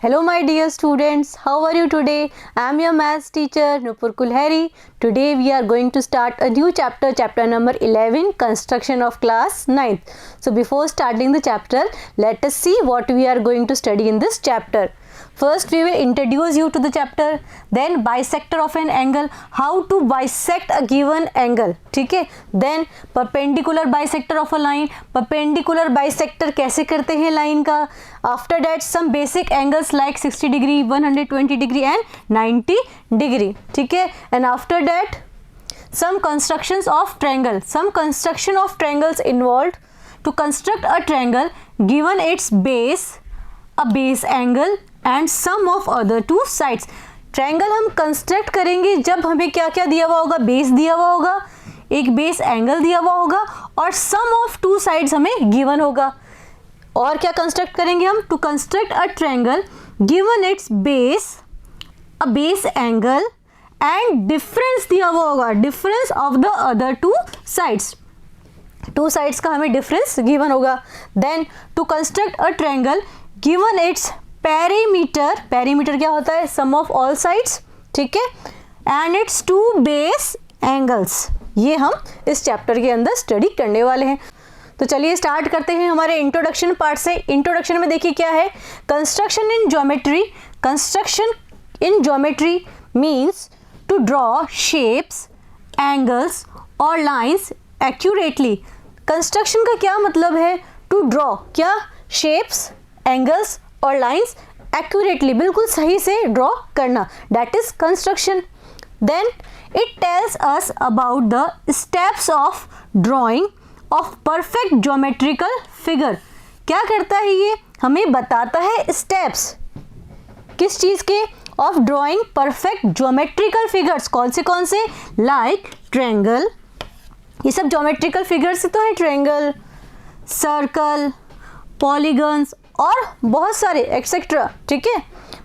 Hello my dear students, how are you today? I am your maths teacher Nupur Kulhari. Today we are going to start a new chapter, chapter number 11, construction of class 9th. So before starting the chapter, let us see what we are going to study in this chapter. First we will introduce you to the chapter, then bisector of an angle, how to bisect a given angle, ठीक है. Then perpendicular bisector of a line, perpendicular bisector कैसे करते हैं line का. After that some basic angles like 60 degree, 120 degree and 90 degree, ठीक है. And after that some constructions of triangle, some construction of triangles involved to construct a triangle given its base, a base angle and sum of other two sides. Triangle हम construct करेंगे जब हमें क्या क्या दिया हुआ होगा, बेस दिया हुआ होगा, एक बेस एंगल दिया हुआ होगा और सम ऑफ टू साइड्स हमें गिवन होगा. और क्या कंस्ट्रक्ट करेंगे हम? To construct a triangle given its base, a base angle and difference दिया हुआ होगा, difference of the other two sides. Two sides का हमें डिफरेंस गिवन होगा. Then to construct a triangle given its perimeter, perimeter क्या होता है? Sum of all sides, ठीक है, and its two base angles. ये हम इस चैप्टर के अंदर स्टडी करने वाले हैं. तो चलिए स्टार्ट करते हैं हमारे इंट्रोडक्शन पार्ट से. इंट्रोडक्शन में देखिए क्या है. Construction in geometry. Construction in geometry means to draw shapes, angles और लाइन्स एक्यूरेटली. कंस्ट्रक्शन का क्या मतलब है? टू ड्रॉ क्या? शेप्स, एंगल्स और लाइन्स एक्यूरेटली, बिल्कुल सही से ड्रॉ करना, that is construction. Then it tells us about the steps of drawing of perfect geometrical figure. क्या करता है ये? हमें बताता है स्टेप्स किस चीज़ के? Of drawing perfect geometrical figures. कौन से? लाइक ट्रायंगल, ये सब ज्योमेट्रिकल फिगर्स तो है, ट्रायंगल, सर्कल, पॉलीगन्स और बहुत सारे एक्सेट्रा, ठीक है.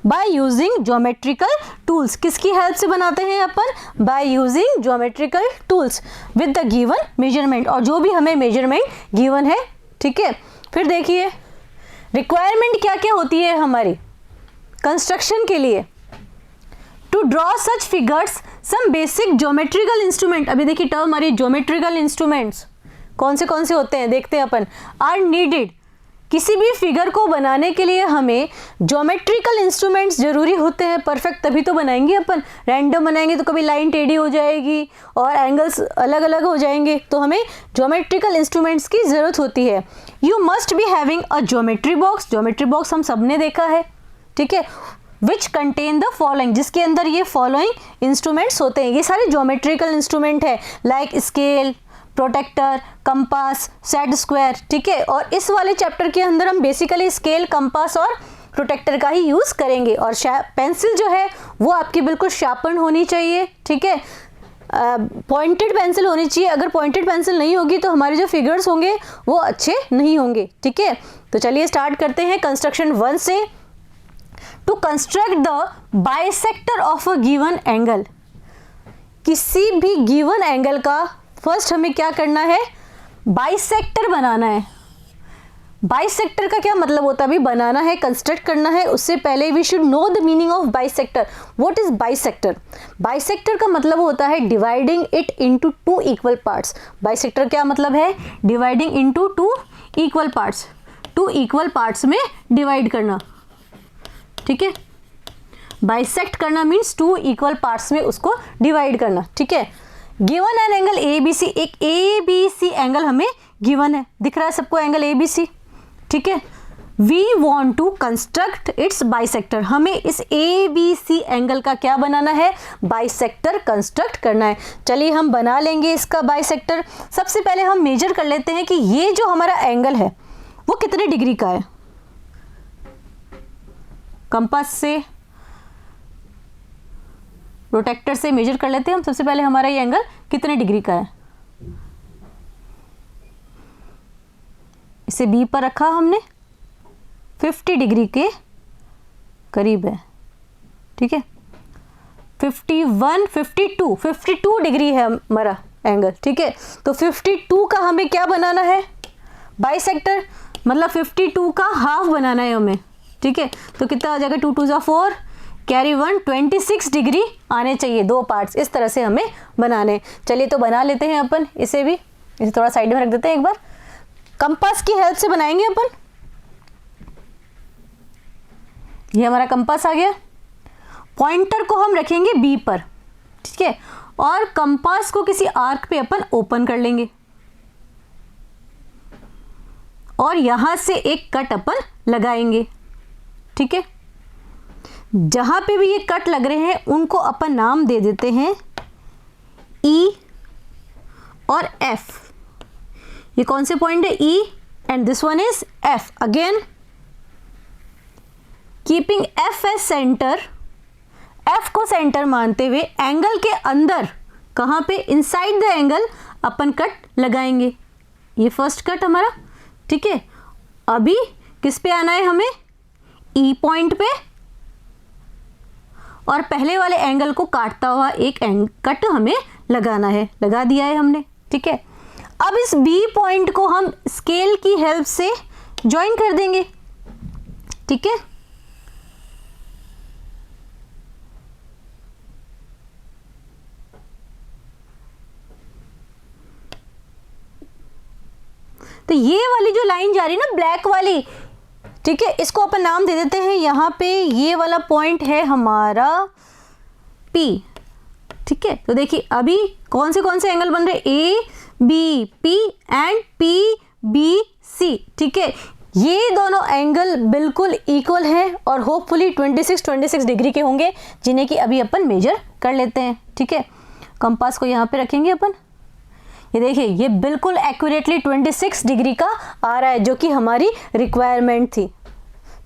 By using geometrical tools. किसकी हेल्प से बनाते हैं अपन? By using geometrical tools with the given measurement, और जो भी हमें मेजरमेंट गिवन है, ठीक है. फिर देखिए रिक्वायरमेंट क्या क्या होती है हमारी कंस्ट्रक्शन के लिए. To draw such figures some basic geometrical instrument. अभी देखिए टर्म हमारी ज्योमेट्रिकल इंस्ट्रूमेंट्स कौन से होते हैं देखते हैं अपन. Are needed. किसी भी फिगर को बनाने के लिए हमें ज्योमेट्रिकल इंस्ट्रूमेंट्स जरूरी होते हैं. परफेक्ट तभी तो बनाएंगे अपन. रैंडम बनाएंगे तो कभी लाइन टेढ़ी हो जाएगी और एंगल्स अलग अलग हो जाएंगे, तो हमें ज्योमेट्रिकल इंस्ट्रूमेंट्स की ज़रूरत होती है. You must be having a geometry box. Geometry box हम सब ने देखा है, ठीक है. विच कंटेन द फॉलोइंग, जिसके अंदर ये फॉलोइंग इंस्ट्रूमेंट्स होते हैं. ये सारे ज्योमेट्रिकल इंस्ट्रूमेंट है, like scale, protractor, compass, set square, ठीक है. और इस वाले चैप्टर के अंदर हम बेसिकली स्केल, कंपास और प्रोटेक्टर का ही यूज़ करेंगे. और पेंसिल जो है वो आपकी बिल्कुल शार्पन होनी चाहिए, ठीक है. पॉइंटेड पेंसिल होनी चाहिए. अगर पॉइंटेड पेंसिल नहीं होगी तो हमारे जो फिगर्स होंगे वो अच्छे नहीं होंगे, ठीक है. तो चलिए स्टार्ट करते हैं कंस्ट्रक्शन 1 से. To construct the bisector of a given angle. किसी भी गिवन एंगल का फर्स्ट हमें क्या करना है? बाइसेक्टर बनाना है. बाइसेक्टर का क्या मतलब होता है? अभी बनाना है, कंस्ट्रक्ट करना है, उससे पहले we should know the meaning of bisector. What is bisector? Bisector का मतलब होता है dividing it into two equal parts. Bisector क्या मतलब है? Dividing into two equal parts. Two equal parts में डिवाइड करना, ठीक है. बाइसेक्ट करना मीन्स टू इक्वल पार्ट्स में उसको डिवाइड करना, ठीक है. Given an angle A B C. एक ए बी सी एंगल हमें गिवन है, दिख रहा है सबको एंगल ए बी सी, ठीक है. We want to construct its bisector. हमें इस ए बी सी एंगल का क्या बनाना है? बाइसेक्टर कंस्ट्रक्ट करना है. चलिए हम बना लेंगे इसका बाइसेक्टर. सबसे पहले हम मेजर कर लेते हैं कि ये जो हमारा एंगल है वो कितने डिग्री का है. कंपास से, प्रोटेक्टर से मेजर कर लेते हैं हम. सबसे पहले हमारा ये एंगल कितने डिग्री का है. इसे बी पर रखा हमने, 50 डिग्री के करीब है, ठीक है. 51, 52 डिग्री है हमारा एंगल, ठीक है. तो 52 का हमें क्या बनाना है? बाइसेक्टर. मतलब 52 का हाफ बनाना है हमें, ठीक है, तो कितना आ जाएगा 2 2 जा 4, कैरी 1, 26 डिग्री आने चाहिए दो पार्ट्स, इस तरह से हमें बनाने। चलिए तो बना लेते हैं अपन इसे भी, इसे थोड़ा साइड में रख देते हैं। एक बार कंपास की हेल्प से बनाएंगे अपन। ये हमारा कंपास आ गया, पॉइंटर को हम रखेंगे बी पर, ठीक है, और कंपास को किसी आर्क पे अपन ओपन कर लेंगे और यहां से एक कट अपन लगाएंगे, ठीक है। जहां पे भी ये कट लग रहे हैं उनको अपन नाम दे देते हैं ई और एफ। ये कौन से पॉइंट है? E, and this one is F. Again keeping F as centre, F को सेंटर मानते हुए एंगल के अंदर, कहां पे? इनसाइड द एंगल अपन कट लगाएंगे। ये फर्स्ट कट हमारा, ठीक है। अभी किस पे आना है हमें? ई पॉइंट पे, और पहले वाले एंगल को काटता हुआ एक कट हमें लगाना है। लगा दिया है हमने, ठीक है। अब इस बी पॉइंट को हम स्केल की हेल्प से ज्वाइन कर देंगे, ठीक है। तो ये वाली जो लाइन जा रही है ना ब्लैक वाली, ठीक है, इसको अपन नाम दे देते हैं। यहाँ पे ये वाला पॉइंट है हमारा P, ठीक है। तो देखिए अभी कौन से एंगल बन रहे? A B P and P B C, ठीक है। ये दोनों एंगल बिल्कुल इक्वल है और होपफुली 26 डिग्री के होंगे, जिन्हें कि अभी अपन मेजर कर लेते हैं, ठीक है। कंपास को यहाँ पे रखेंगे अपन। ये देखिए ये बिल्कुल एक्यूरेटली 26 डिग्री का आ रहा है, जो कि हमारी रिक्वायरमेंट थी।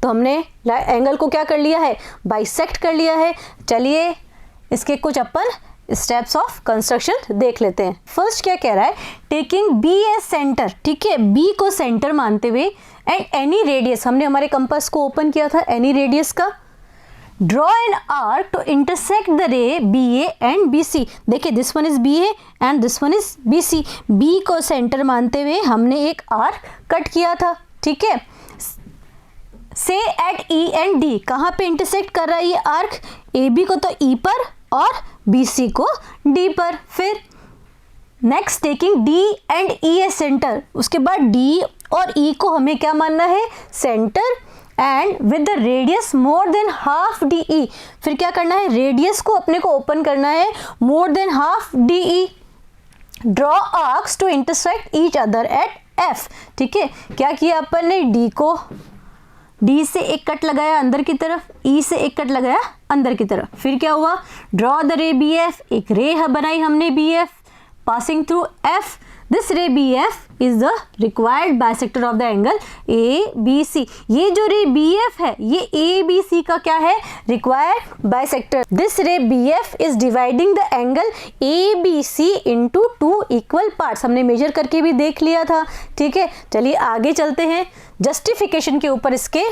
तो हमने एंगल को क्या कर लिया है? बाइसेक्ट कर लिया है। चलिए इसके कुछ अपन स्टेप्स ऑफ कंस्ट्रक्शन देख लेते हैं। फर्स्ट क्या कह रहा है? टेकिंग बी एज सेंटर, ठीक है, बी को सेंटर मानते हुए एंड एनी रेडियस, हमने हमारे कंपास को ओपन किया था एनी रेडियस का, draw an arc to intersect the ray B A and B C. देखिए this one is B A and this one is B C. B को centre मानते हुए हमने एक आर्क कट किया था, ठीक है। से एट ई एंड डी, कहाँ पे इंटरसेक्ट कर रहा है ये आर्क? ए बी को तो ई पर और बी सी को डी पर। फिर next taking D and E A centre, उसके बाद डी और ई को हमें क्या मानना है? Centre, and with the radius more than half D ई। फिर क्या करना है? रेडियस को अपने को ओपन करना है more than half D E. Draw arcs to intersect each other at F, ठीक है। क्या किया अपन ने? डी से एक कट लगाया अंदर की तरफ, ई से एक कट लगाया अंदर की तरफ। फिर क्या हुआ? Draw the ray B F, एक रे बनाई हमने B F passing through F. This ray B F is the required bisector of the angle A B C. ये जो रे बी एफ है ये ए बी सी का क्या है? Required bisector. This ray B F is dividing the angle A B C into 2 equal parts. हमने measure करके भी देख लिया था, ठीक है। चलिए आगे चलते हैं जस्टिफिकेशन के ऊपर। इसके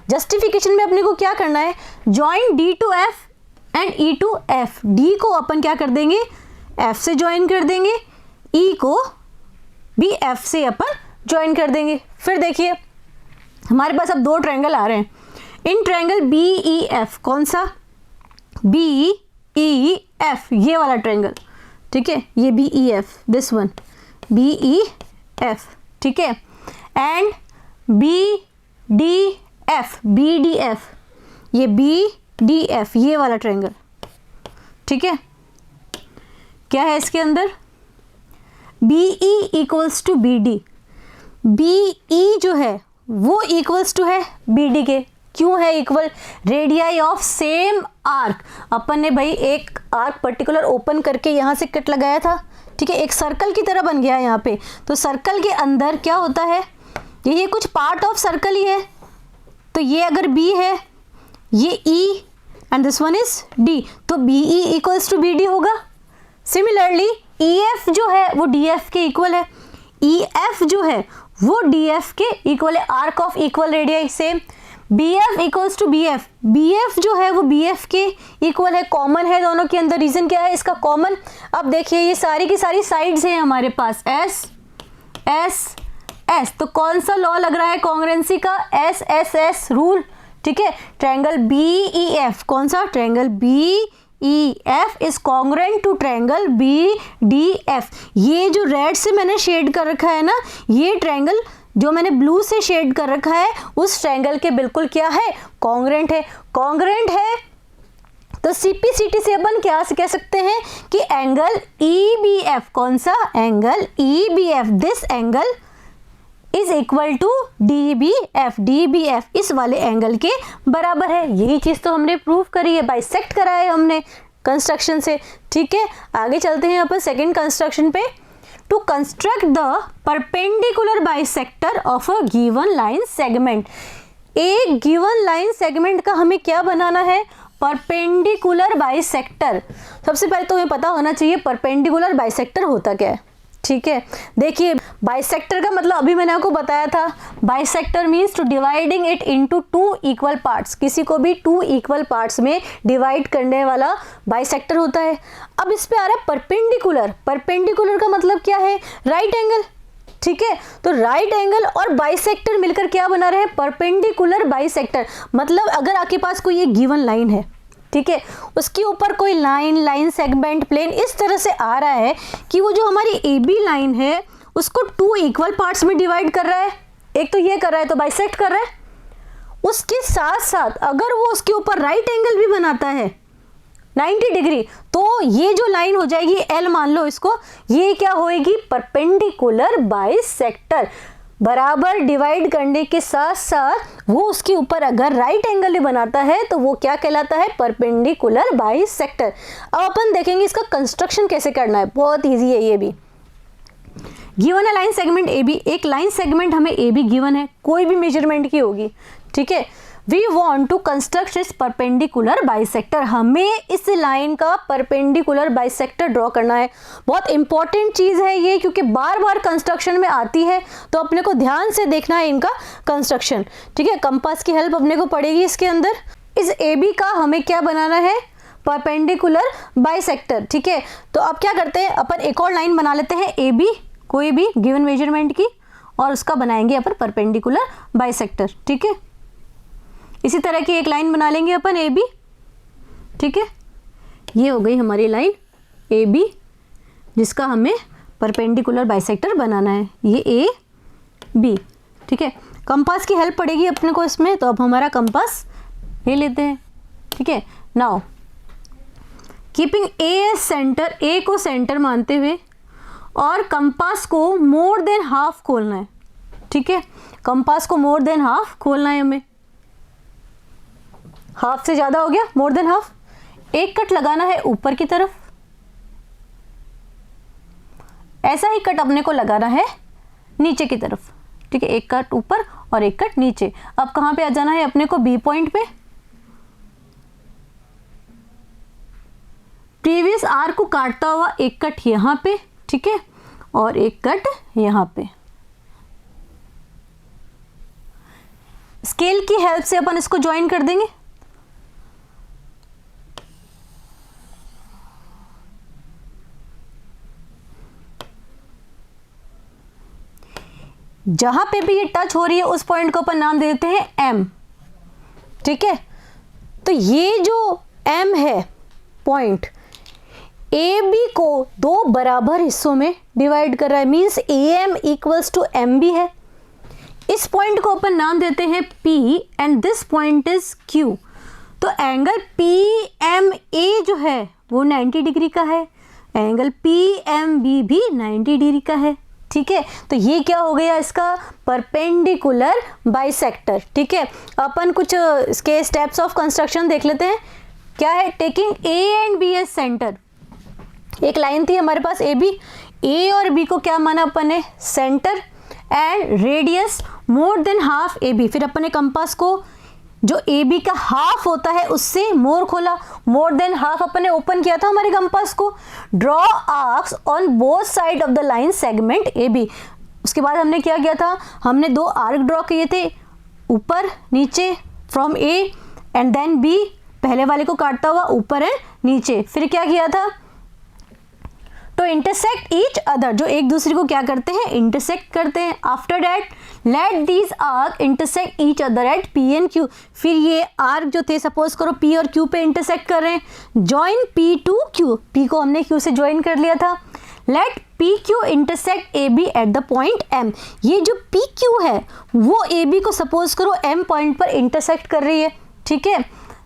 जस्टिफिकेशन में अपने को क्या करना है? Join D to F and E to F. D को अपन क्या कर देंगे? एफ से ज्वाइन कर देंगे, ई को भी एफ से अपन ज्वाइन कर देंगे। फिर देखिए हमारे पास अब दो ट्रायंगल आ रहे हैं। In triangle B E F, कौन सा? बी ई एफ, ये वाला ट्रायंगल, ठीक है। ये B E F, this one B E F, ठीक है। And B D F, B D F, ये बी डी एफ, ये वाला ट्रायंगल, ठीक है। क्या है इसके अंदर? B E equals to B D. B E जो है वो इक्वल्स टू है बी डी के। क्यों है equal? Radii of same arc. अपन ने भाई एक आर्क पर्टिकुलर ओपन करके यहाँ से कट लगाया था, ठीक है, एक सर्कल की तरह बन गया यहाँ पे। तो सर्कल के अंदर क्या होता है? ये कुछ पार्ट ऑफ सर्कल ही है। तो ये अगर बी है, ये E and this one is D, तो B E equals to B D होगा। सिमिलरली ई एफ जो है वो डी एफ के इक्वल है, ई एफ जो है वो डी एफ के इक्वल है। Arc of equal radii same. B F equals to B F, B F जो है वो बी एफ के इक्वल है। कॉमन है दोनों के अंदर। रीजन क्या है इसका? कॉमन। अब देखिए ये सारी की सारी साइड्स हैं हमारे पास, एस एस एस। तो कौन सा लॉ लग रहा है कॉन्ग्रुएंसी का? एस एस एस रूल, ठीक है। ट्रायंगल BEF, कौन सा? Triangle BEF is congruent to triangle BDF। ये जो रेड से मैंने शेड कर रखा है ना, ये ट्रायंगल जो मैंने ब्लू से शेड कर रखा है उस ट्रायंगल के बिल्कुल क्या है? कॉन्ग्रुएंट है। कॉन्ग्रुएंट है तो CPCT से अपन क्या कह सकते हैं कि एंगल EBF, कौन सा? Angle EBF, this angle is equal to DBF इस वाले एंगल के बराबर है। यही चीज तो हमने प्रूव करी है, बाइसेक्ट करा है हमने कंस्ट्रक्शन से। ठीक है, आगे चलते हैं अपन सेकेंड कंस्ट्रक्शन पे। To construct the perpendicular bisector of a given line segment. एक गिवन लाइन सेगमेंट का हमें क्या बनाना है? Perpendicular bisector. सबसे पहले तो हमें पता होना चाहिए परपेंडिकुलर बाइसेक्टर होता क्या है। ठीक है, देखिए बाइसेक्टर का मतलब अभी मैंने आपको बताया था, bisector means to dividing it into two equal parts. किसी को भी टू इक्वल पार्ट्स में डिवाइड करने वाला बाइसेक्टर होता है। अब इस पे आ रहा है परपेंडिकुलर। परपेंडिकुलर का मतलब क्या है? Right angle. ठीक है, तो राइट एंगल और बाइसेक्टर मिलकर क्या बना रहे हैं? Perpendicular bisector. मतलब अगर आपके पास कोई एक गिवन लाइन है, ठीक है, उसके ऊपर कोई लाइन सेगमेंट प्लेन इस तरह से आ रहा है कि वो जो हमारी AB लाइन है उसको टू इक्वल पार्ट्स में डिवाइड कर रहा है। एक तो ये कर रहा है तो बाइसेक्ट कर रहा है। उसके साथ साथ अगर वो उसके ऊपर राइट एंगल भी बनाता है 90 डिग्री, तो ये जो लाइन हो जाएगी L, मान लो इसको, ये क्या होएगी? Perpendicular bisector. बराबर डिवाइड करने के साथ साथ वो उसके ऊपर अगर राइट एंगल ही बनाता है तो वो क्या कहलाता है? Perpendicular bisector. अब अपन देखेंगे इसका कंस्ट्रक्शन कैसे करना है। बहुत इजी है ये भी। गिवन है लाइन सेगमेंट AB, एक लाइन सेगमेंट हमें AB गिवन है, कोई भी मेजरमेंट की होगी। ठीक है, वी वॉन्ट टू कंस्ट्रक्ट इस परपेंडिकुलर बाइसेक्टर। हमें इस लाइन का परपेंडिकुलर बाइसेक्टर ड्रॉ करना है। बहुत इंपॉर्टेंट चीज है ये, क्योंकि बार बार कंस्ट्रक्शन में आती है, तो अपने को ध्यान से देखना है इनका कंस्ट्रक्शन। ठीक है, कंपास की हेल्प अपने को पड़ेगी इसके अंदर। इस AB का हमें क्या बनाना है? Perpendicular bisector. ठीक है, तो अब क्या करते हैं अपन, एक और लाइन बना लेते हैं AB, कोई भी गिवन मेजरमेंट की, और उसका बनाएंगे अपन परपेंडिकुलर बाइसेक्टर। ठीक है, इसी तरह की एक लाइन बना लेंगे अपन AB। ठीक है, ये हो गई हमारी लाइन AB जिसका हमें परपेंडिकुलर बाइसेक्टर बनाना है, ये AB। ठीक है, कंपास की हेल्प पड़ेगी अपने को इसमें, तो अब हमारा कंपास ले लेते हैं। ठीक है, now keeping A as centre, A को सेंटर मानते हुए, और कंपास को मोर देन हाफ खोलना है। ठीक है, कंपास को मोर देन हाफ खोलना है हमें। हाफ से ज्यादा हो गया, मोर देन हाफ। एक कट लगाना है ऊपर की तरफ, ऐसा ही कट अपने को लगाना है नीचे की तरफ। ठीक है, एक कट ऊपर और एक कट नीचे। अब कहां पे आ जाना है अपने को? B पॉइंट पे। प्रीवियस आर्क को काटता हुआ एक कट यहां पे, ठीक है, और एक कट यहां पे। स्केल की हेल्प से अपन इसको ज्वाइन कर देंगे। जहां पे भी ये टच हो रही है उस पॉइंट को अपन नाम दे देते हैं M। ठीक है, तो ये जो M है पॉइंट, AB को दो बराबर हिस्सों में डिवाइड कर रहा है, means AM equals to MB है। इस पॉइंट को अपन नाम देते हैं P and this point is Q। तो एंगल PMA जो है वो 90 डिग्री का है, एंगल PMB भी 90 डिग्री का है। ठीक है, तो ये क्या हो गया? इसका परपेंडिकुलर बाइसेक्टर। ठीक है, अपन कुछ इसके स्टेप्स ऑफ कंस्ट्रक्शन देख लेते हैं। क्या है? Taking A and B as centre. एक लाइन थी हमारे पास AB, A और B को क्या माना अपन ने? Centre, and radius more than half AB। फिर अपन ने कंपास को जो AB का हाफ होता है उससे मोर खोला, मोर देन हाफ अपन ने ओपन किया था हमारे कंपास को। Draw arcs on both side of the line segment AB। उसके बाद हमने क्या किया था? हमने दो आर्क ड्रॉ किए थे, ऊपर नीचे from A and then B, पहले वाले को काटता हुआ ऊपर एंड नीचे। फिर क्या किया था? टू इंटरसेक्ट ईच अदर, जो एक दूसरे को क्या करते हैं, इंटरसेक्ट करते हैं। After that let these arc intersect each other eight P and Q, फिर ये आर्क जो थे सपोज करो पी और क्यू पे इंटरसेक्ट कर रहे हैं, join P to Q, P को हमने क्यू से ज्वाइन कर लिया था। Let P Q intersect A B at the point M, ये जो पी क्यू है वो ए बी को सपोज करो एम पॉइंट पर इंटरसेक्ट कर रही है, ठीक है।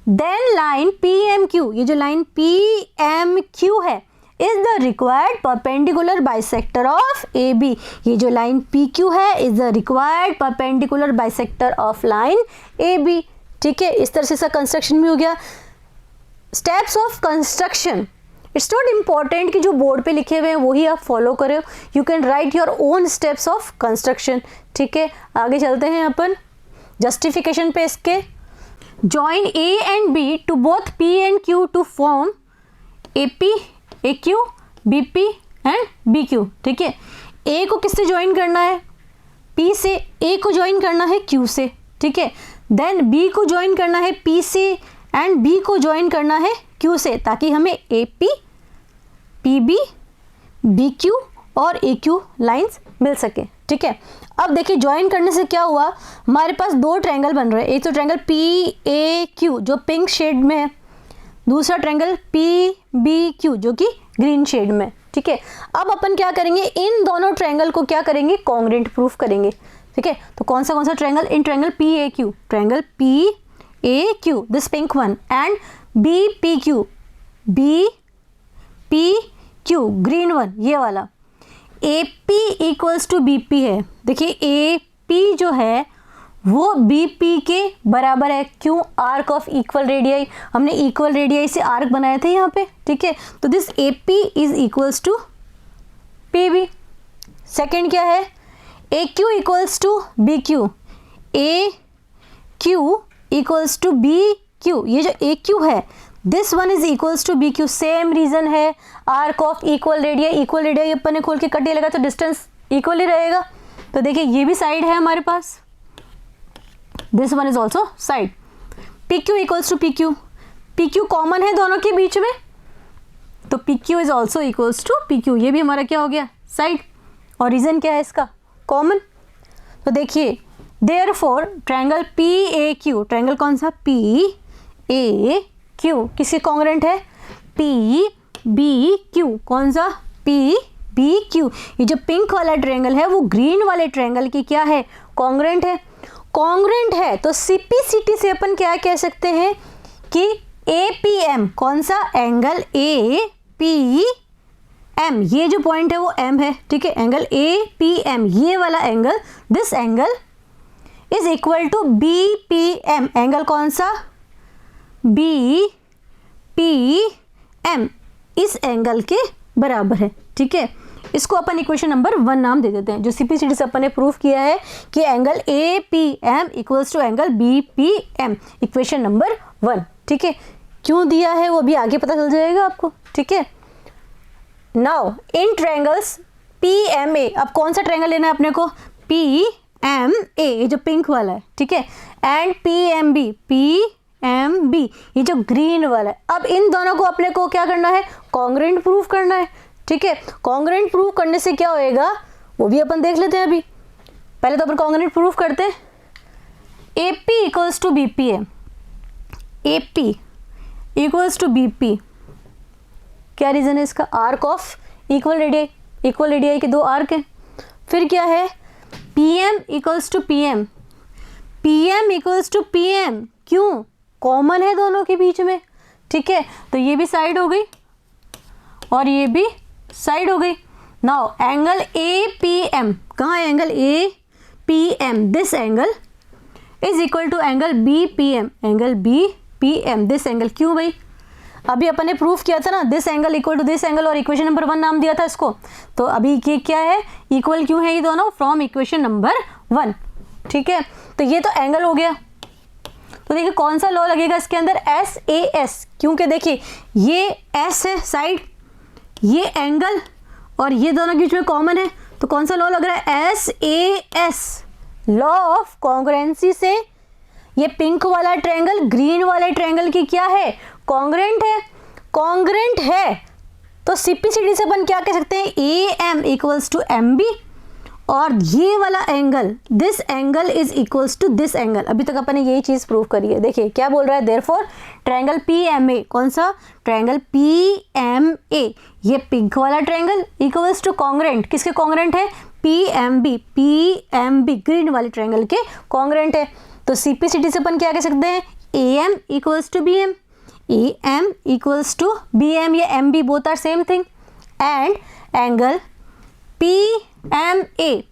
Then line P M Q, ये जो लाइन पी एम क्यू है is the required perpendicular bisector of A B, ये जो लाइन पी क्यू है is the required perpendicular bisector of line A B, ठीक है। इस तरह से इसका कंस्ट्रक्शन भी हो गया। Steps of construction, it's not important कि जो बोर्ड पे लिखे हुए हैं वही आप फॉलो करें, you can write your own steps of construction, ठीक है। आगे चलते हैं अपन जस्टिफिकेशन पे इसके। Join A and B to both P and Q to form A P A Q B P and B Q, ठीक है। ए को किससे ज्वाइन करना है, पी से, ए को ज्वाइन करना है क्यू से, ठीक है। देन बी को ज्वाइन करना है पी से एंड बी को ज्वाइन करना है क्यू से, ताकि हमें A P P B B Q और ए क्यू लाइन्स मिल सके, ठीक है। अब देखिए ज्वाइन करने से क्या हुआ, हमारे पास दो ट्रायंगल बन रहे हैं। एक तो ट्रायंगल पी ए क्यू जो पिंक शेड में है, दूसरा ट्रायंगल पी बी क्यू जो कि ग्रीन शेड में, ठीक है। अब अपन क्या करेंगे, इन दोनों ट्रायंगल को क्या करेंगे, कॉन्ग्रुएंट प्रूफ करेंगे, ठीक है। तो कौन सा triangle, in triangle P A Q, triangle P A Q this pink one and B P Q, B P Q green one ये वाला, A P equals to B P है। देखिए ए पी जो है वो बी पी के बराबर है, क्यों, आर्क ऑफ इक्वल रेडियाई, हमने इक्वल रेडियाई से आर्क बनाए थे यहाँ पे, ठीक है। तो this A P is equals to P B. Second क्या है, A Q equals to B Q, A Q equals to B Q, ये जो ए क्यू है this one is equals to B Q, same reason है, arc of equal radii, equal radii अपन ने खोल के कट दिया लगा तो डिस्टेंस इक्वल ही रहेगा। तो देखिए ये भी साइड है हमारे पास, this one is also side. P Q equals to P Q, P Q common है दोनों के बीच में, तो P Q is also equals to P Q, ये भी हमारा क्या हो गया, साइड। और रीजन क्या है इसका, कॉमन। तो देखिए therefore triangle P A Q, triangle कौन सा, पी ए क्यू, किसके कॉन्ग्रुएंट है, पी बी क्यू, कौन सा, पी बी क्यू। ये जो पिंक वाला ट्रायंगल है वो ग्रीन वाले ट्रायंगल की क्या है, कॉन्ग्रुएंट है। कॉन्ग्रुएंट है तो सीपीसीटी से अपन क्या कह सकते हैं कि ए पी एम, कौन सा, एंगल ए पी एम, ये जो पॉइंट है वो एम है, ठीक है। एंगल ए पी एम ये वाला angle, this angle is equal to B P M, angle कौन सा, बी पी एम, इस एंगल के बराबर है, ठीक है। इसको अपन इक्वेशन नंबर 1 नाम दे देते हैं, जो सीपीसीटी से अपन ने प्रूफ किया है कि angle A P M equals to angle B P M, equation number 1, ठीक है। क्यों दिया है वो भी आगे पता चल जाएगा आपको, ठीक है। Now in triangles P M A, अब कौन सा ट्रायंगल लेना है अपने को, पी एम ए, ये जो पिंक वाला है, ठीक है, and P M B, P M B ये जो ग्रीन वाला है। अब इन दोनों को अपने को क्या करना है, कॉन्ग्रुएंट प्रूफ करना है, ठीक है। कॉन्ग्रुएंट प्रूफ करने से क्या होएगा वो भी अपन देख लेते हैं। अभी पहले तो अपन कॉन्ग्रुएंट प्रूफ करते हैं। A P equals to B P है, A P equals to B P, क्या रीजन है इसका, arc of equal radii, equal radii के दो आर्क हैं। फिर क्या है, P M equals to P M, P M equals to P M, क्यों, कॉमन है दोनों के बीच में, ठीक है। तो ये भी साइड हो गई और ये भी साइड हो गई। Now angle A P M, कहाँ है angle A P M, this angle is equal to angle B P M, angle B P M, this angle, क्यों भाई, अभी अपन ने प्रूफ किया था ना, this angle equal to this angle, और इक्वेशन नंबर 1 नाम दिया था इसको। तो अभी ये क्या है, इक्वल क्यों है ये दोनों, फ्रॉम इक्वेशन नंबर 1, ठीक है। तो ये तो एंगल हो गया। तो देखिए कौन सा लॉ लगेगा इसके अंदर, एस ए एस, क्योंकि देखिए ये एस है साइड, ये एंगल और ये दोनों के बीच में कॉमन है, तो कौन सा लॉ लग रहा है, S A S, law of congruency से ये पिंक वाला ट्रायंगल ग्रीन वाले ट्रायंगल की क्या है, कॉन्ग्रुएंट है। कॉन्ग्रुएंट है तो CPCD से अपन क्या कह सकते हैं, AM इक्वल्स टू MB, और ये वाला angle, this angle is equals to this angle. अभी तक अपन ने यही चीज प्रूव करी है। देखिए क्या बोल रहा है, देयरफॉर ट्रायंगल PMA, कौन सा ट्रायंगल PMA, ये पिंक वाला ट्रायंगल इक्वल्स टू कॉन्ग्रेंट, किसके कॉन्ग्रेंट है, PMB ग्रीन वाले ट्रायंगल के कॉन्ग्रेंट है। तो CPCD से अपन क्या कह सकते हैं, AM equals to BM, AM equals to BM, ये MB both are same thing, and angle PMA,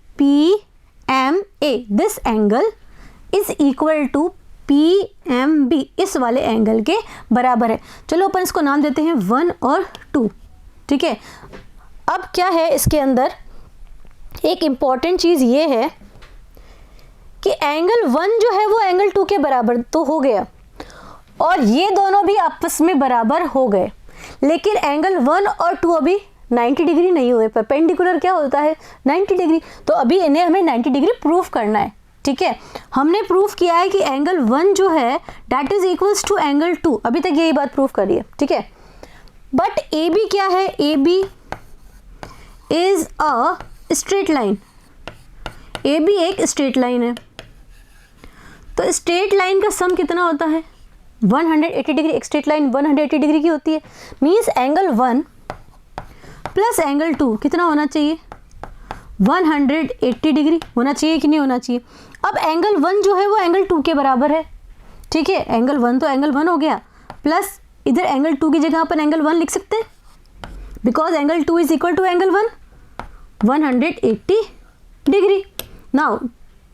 this angle is equal to PMB, इस वाले एंगल के बराबर है। चलो अपन इसको नाम देते हैं 1 और 2, ठीक है। अब क्या है इसके अंदर, एक इम्पॉर्टेंट चीज़ ये है कि एंगल 1 जो है वो एंगल 2 के बराबर तो हो गया, और ये दोनों भी आपस में बराबर हो गए, लेकिन एंगल 1 और 2 अभी 90 डिग्री नहीं हुए। परपेंडिकुलर क्या होता है, 90 डिग्री। तो अभी इन्हें हमें 90 डिग्री प्रूफ करना है, ठीक है। हमने प्रूफ किया है कि एंगल 1 जो है that is equals to angle 2, अभी तक यही बात प्रूफ करी है, ठीक है। बट AB क्या है, AB is a straight line, AB एक स्ट्रेट लाइन है। तो स्ट्रेट लाइन का सम कितना होता है, 180 डिग्री। एक स्ट्रेट लाइन 180 डिग्री की होती है, मीन्स एंगल 1 प्लस एंगल 2 कितना होना चाहिए, 180 डिग्री होना चाहिए कि नहीं होना चाहिए। अब एंगल 1 जो है वो एंगल 2 के बराबर है, ठीक है। एंगल 1 तो एंगल 1 हो गया, प्लस इधर एंगल 2 की जगह अपन एंगल 1 लिख सकते हैं, because angle 2 is equal to angle 1, 180 degree. Now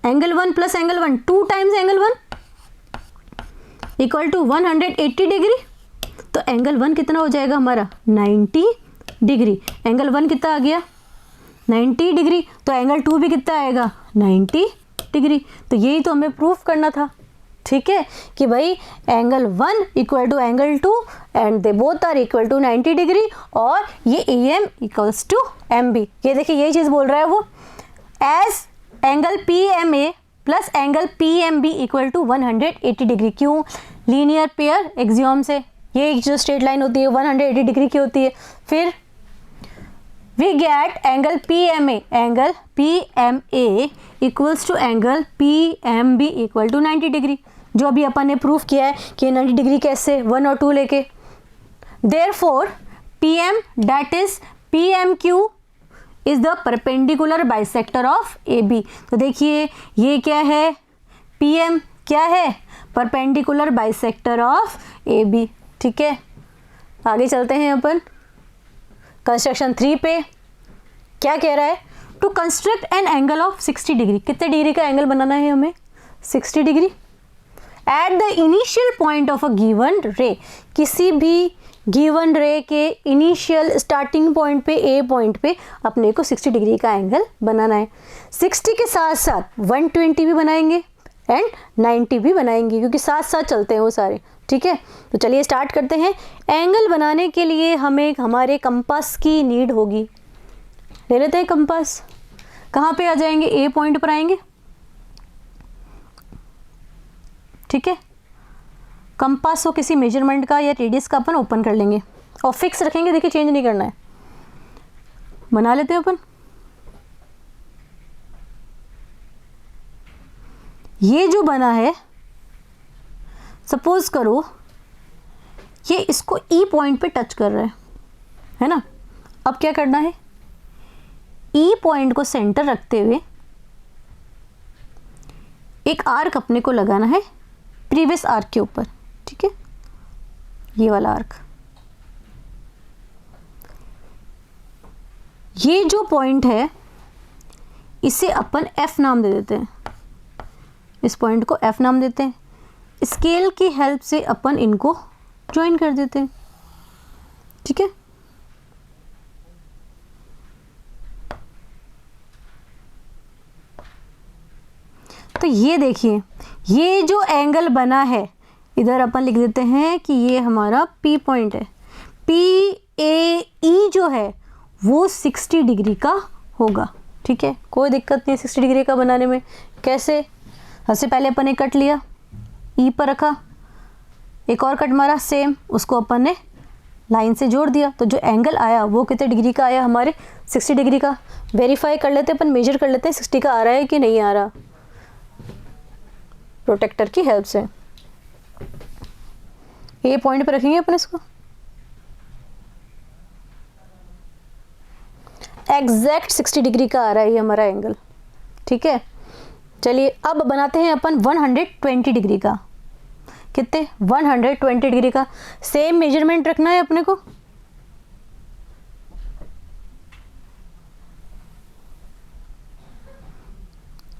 angle 1 plus angle 1, 2 times angle 1 equal to 180 degree. तो एंगल 1 कितना हो जाएगा हमारा, 90 डिग्री। एंगल 1 कितना आ गया, 90 डिग्री। तो एंगल 2 भी कितना आएगा, 90 डिग्री। तो यही तो हमें प्रूफ करना था, ठीक है, कि भाई angle 1 equal to angle 2 and they both are equal to 90 degree, और ये AM इक्वल्स टू MB। ये देखिए यही चीज़ बोल रहा है वो, as angle PMA plus angle PMB equal to 180 degree. क्यों, लीनियर पेयर एक्सियोम से ये जो स्ट्रेट लाइन होती है 180 डिग्री की होती है। फिर we get angle PMA equals to angle PMB equal to 90 degree, जो अभी अपन ने प्रूफ किया है कि 90 डिग्री कैसे, 1 और 2 लेके। Therefore PM that is PMQ is the perpendicular bisector of AB। तो देखिए ये क्या है, PM क्या है, परपेंडिकुलर बाइसेक्टर ऑफ AB, ठीक है। आगे चलते हैं अपन कंस्ट्रक्शन 3 पे। क्या कह रहा है, to construct an angle of 60 degree. कितने डिग्री का एंगल बनाना है हमें, 60 degree. At the initial point of a given ray, किसी भी गिवन रे के इनिशियल स्टार्टिंग पॉइंट पे, ए पॉइंट पे अपने को 60 डिग्री का एंगल बनाना है। 60 के साथ साथ 120 भी बनाएंगे एंड 90 भी बनाएंगे, क्योंकि साथ साथ चलते हैं वो सारे, ठीक है। तो चलिए स्टार्ट करते हैं। एंगल बनाने के लिए हमें हमारे कंपास की नीड होगी। ले लेते हैं कंपास। कहाँ पे आ जाएंगे, ए पॉइंट पर आएंगे, ठीक है। कंपास को किसी मेजरमेंट का या रेडियस का अपन ओपन कर लेंगे और फिक्स रखेंगे, देखिए चेंज नहीं करना है। बना लेते हैं अपन। ये जो बना है, सपोज करो ये इसको ई पॉइंट पे टच कर रहा है ना। अब क्या करना है, ई पॉइंट को सेंटर रखते हुए एक आर्क अपने को लगाना है प्रीवियस आर्क के ऊपर, ठीक है, ये वाला आर्क। ये जो पॉइंट है इसे अपन F नाम दे देते हैं, इस पॉइंट को F नाम देते हैं। स्केल की हेल्प से अपन इनको ज्वाइन कर देते हैं, ठीक है। तो ये देखिए ये जो एंगल बना है, इधर अपन लिख देते हैं कि ये हमारा P पॉइंट है। PAE जो है वो 60 डिग्री का होगा, ठीक है। कोई दिक्कत नहीं है 60 डिग्री का बनाने में। कैसे, सबसे पहले अपन ने कट लिया, ई पर रखा, एक और कट मारा सेम, उसको अपन ने लाइन से जोड़ दिया, तो जो एंगल आया वो कितने डिग्री का आया हमारे 60 डिग्री का। वेरीफाई कर लेते हैं, अपन मेजर कर लेते हैं 60 का आ रहा है कि नहीं आ रहा प्रोटेक्टर की हेल्प से। ये पॉइंट पर रखेंगे अपन इसको, एग्जैक्ट 60 डिग्री का आ रहा है ये हमारा एंगल। ठीक है, चलिए अब बनाते हैं अपन 120 डिग्री का। कितने 120 डिग्री का। सेम मेजरमेंट रखना है अपने को,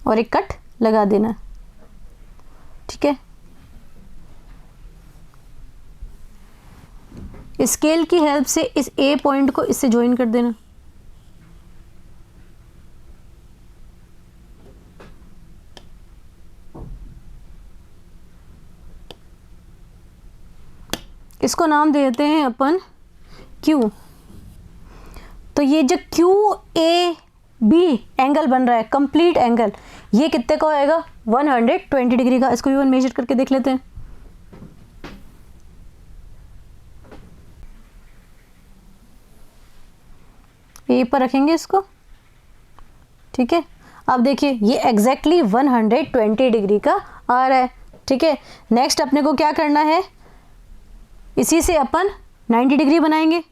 और एक कट लगा देना। ठीक है, स्केल की हेल्प से इस ए पॉइंट को इससे ज्वाइन कर देना। इसको नाम दे देते हैं अपन Q। तो ये जो QAB एंगल बन रहा है, कंप्लीट एंगल, ये कितने का होएगा 120 डिग्री का। इसको भी अपन मेजर करके देख लेते हैं। ए पर रखेंगे इसको। ठीक है, अब देखिए ये एग्जैक्टली 120 डिग्री का आ रहा है। ठीक है, नेक्स्ट अपने को क्या करना है, इसी से अपन 90 डिग्री बनाएंगे।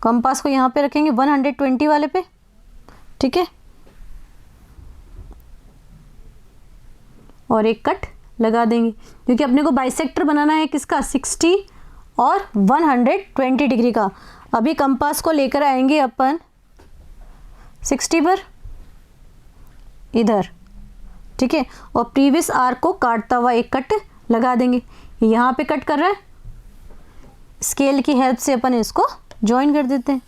कंपास को यहाँ पे रखेंगे 120 वाले पे। ठीक है, और एक कट लगा देंगे, क्योंकि अपने को बाइसेक्टर बनाना है किसका 60 और 120 डिग्री का। अभी कंपास को लेकर आएंगे अपन 60 पर इधर। ठीक है, और प्रीवियस आर्क को काटता हुआ एक कट लगा देंगे। यहाँ पे कट कर रहा है, स्केल की हेल्प से अपन इसको ज्वाइन कर देते हैं।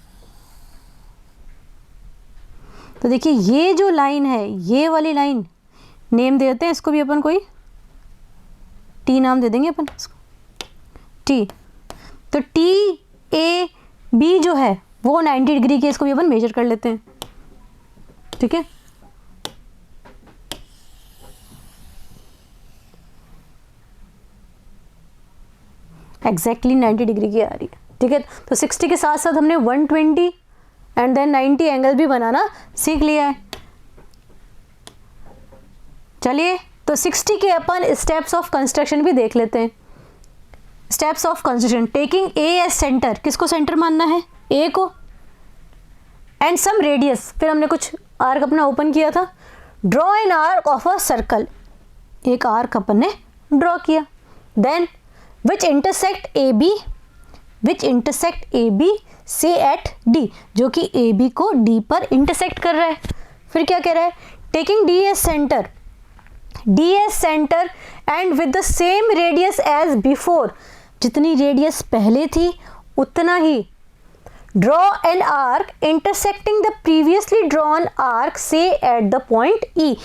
तो देखिए ये जो लाइन है, ये वाली लाइन नेम दे देते हैं इसको भी अपन, कोई टी नाम दे देंगे अपन इसको, टी। तो TAB जो है वो 90 डिग्री की, इसको भी अपन मेजर कर लेते हैं। ठीक है, एग्जैक्टली 90 डिग्री की आ रही है। ठीक है, तो 60 के साथ साथ हमने 120 एंड देन 90 एंगल भी बनाना सीख लिया है। चलिए तो 60 के अपन स्टेप्स ऑफ कंस्ट्रक्शन भी देख लेते हैं। Steps of construction, taking A as centre, किसको सेंटर मानना है, ए को, एंड सम रेडियस। फिर हमने कुछ आर्क अपना ओपन किया था। Draw an arc of a circle, एक आर्क अपन ने ड्रॉ किया। Then which intersect A B से एट डी, जो कि ए बी को डी पर इंटरसेक्ट कर रहा है। फिर क्या कह रहा है, taking D as centre and with the same radius as before, जितनी रेडियस पहले थी उतना ही। Draw an arc intersecting the previously drawn arc से एट द पॉइंट ई,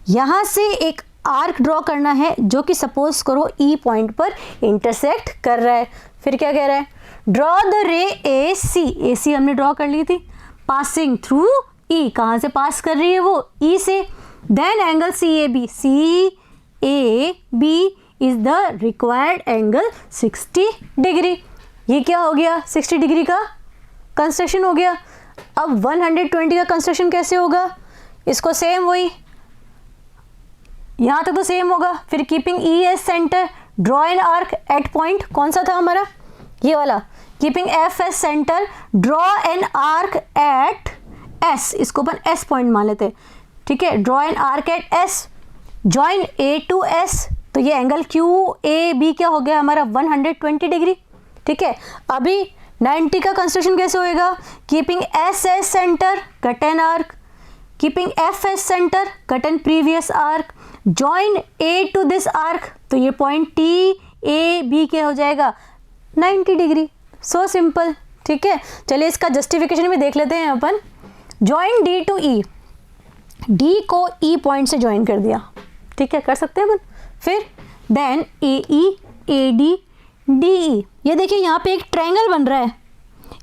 यहाँ से एक आर्क ड्रॉ करना है जो कि सपोज करो ई पॉइंट पर इंटरसेक्ट कर रहा है। फिर क्या कह रहा है, ड्रॉ द रे ए सी हमने ड्रॉ कर ली थी, पासिंग थ्रू ई, कहाँ से पास कर रही है वो, ई से। Then angle C A B is the required angle 60 degree. ये क्या हो गया, 60 डिग्री का कंस्ट्रक्शन हो गया। अब 120 का कंस्ट्रक्शन कैसे होगा, इसको सेम वही, यहाँ तक तो सेम होगा। फिर keeping E as centre, draw an arc at point, कौन सा था हमारा, ये वाला। Keeping F as centre, draw an arc at S, इसको अपन एस पॉइंट मान लेते हैं। ठीक है, draw an arc at S, join A to S, तो ये एंगल QAB क्या हो गया हमारा 120 डिग्री। ठीक है, अभी 90 का कंस्ट्रक्शन कैसे होएगा, keeping S as centre, cut an arc, keeping F as centre, cut an previous arc, join A to this arc, तो ये पॉइंट TAB क्या हो जाएगा 90 डिग्री। So simple. ठीक है, चलिए इसका जस्टिफिकेशन भी देख लेते हैं अपन। Join D to E, D को E पॉइंट से ज्वाइन कर दिया। ठीक है, कर सकते हैं अपन। फिर देन AE AD DE, ये देखिए यहाँ पे एक ट्रायंगल बन रहा है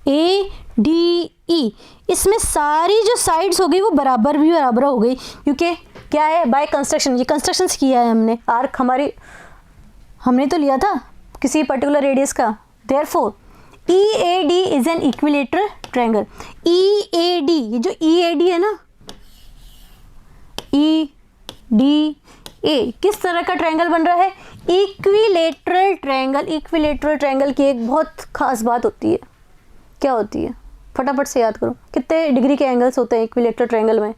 ADE, इसमें सारी जो साइड्स हो गई वो बराबर हो गई, क्योंकि क्या है बाय कंस्ट्रक्शन, ये कंस्ट्रक्शन किया है हमने, आर्क हमारी हमने तो लिया था किसी पर्टिकुलर रेडियस का। Therefore EAD is an equilateral triangle. EAD, ये जो EAD है ना, EDA किस तरह का ट्रायंगल बन रहा है? Equilateral triangle. इक्विलेटरल ट्रायंगल की एक बहुत खास बात होती है। क्या होती है? फटाफट से याद करो, कितने डिग्री के एंगल्स होते हैं इक्विलेटरल ट्रायंगल में?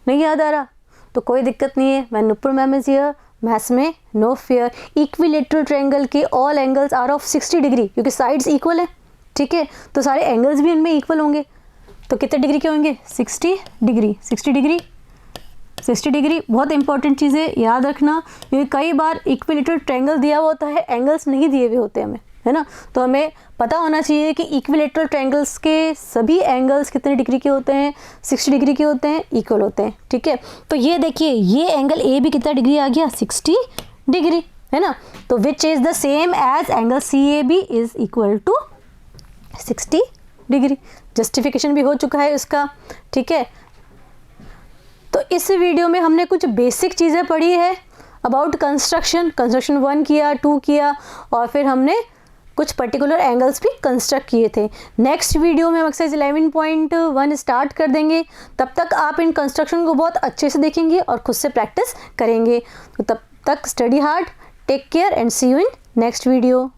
नहीं याद आ रहा तो कोई दिक्कत नहीं है, मैं Nupur ma'am is here, maths में नो फेयर। इक्विलेटरल ट्रायंगल के all angles are of 60 degree, क्योंकि साइड्स इक्वल है, ठीक है, तो सारे एंगल्स भी इनमें इक्वल होंगे। तो कितने डिग्री के होंगे? 60 डिग्री। 60 डिग्री, 60 डिग्री बहुत इंपॉर्टेंट चीज़ है, याद रखना, क्योंकि कई बार इक्विलेटरल ट्रायंगल दिया हुआ होता है, एंगल्स नहीं दिए हुए होते हमें, है ना। तो हमें पता होना चाहिए कि इक्विलेटरल ट्रायंगल्स के सभी एंगल्स कितने डिग्री के होते हैं? 60 डिग्री के होते हैं, इक्वल होते हैं, ठीक है। तो ये देखिए, ये एंगल ए भी कितना डिग्री आ गया? 60 डिग्री, है ना। तो which is the same as angle CAB is equal to 60 degree. Justification भी हो चुका है इसका, ठीक है। तो इस वीडियो में हमने कुछ बेसिक चीज़ें पढ़ी है अबाउट कंस्ट्रक्शन 1 किया, 2 किया, और फिर हमने कुछ पर्टिकुलर एंगल्स भी कंस्ट्रक्ट किए थे। नेक्स्ट वीडियो में हम एक्सरसाइज 11.1 स्टार्ट कर देंगे। तब तक आप इन कंस्ट्रक्शन को बहुत अच्छे से देखेंगे और खुद से प्रैक्टिस करेंगे। तो तब तक study hard, take care and see you in next video.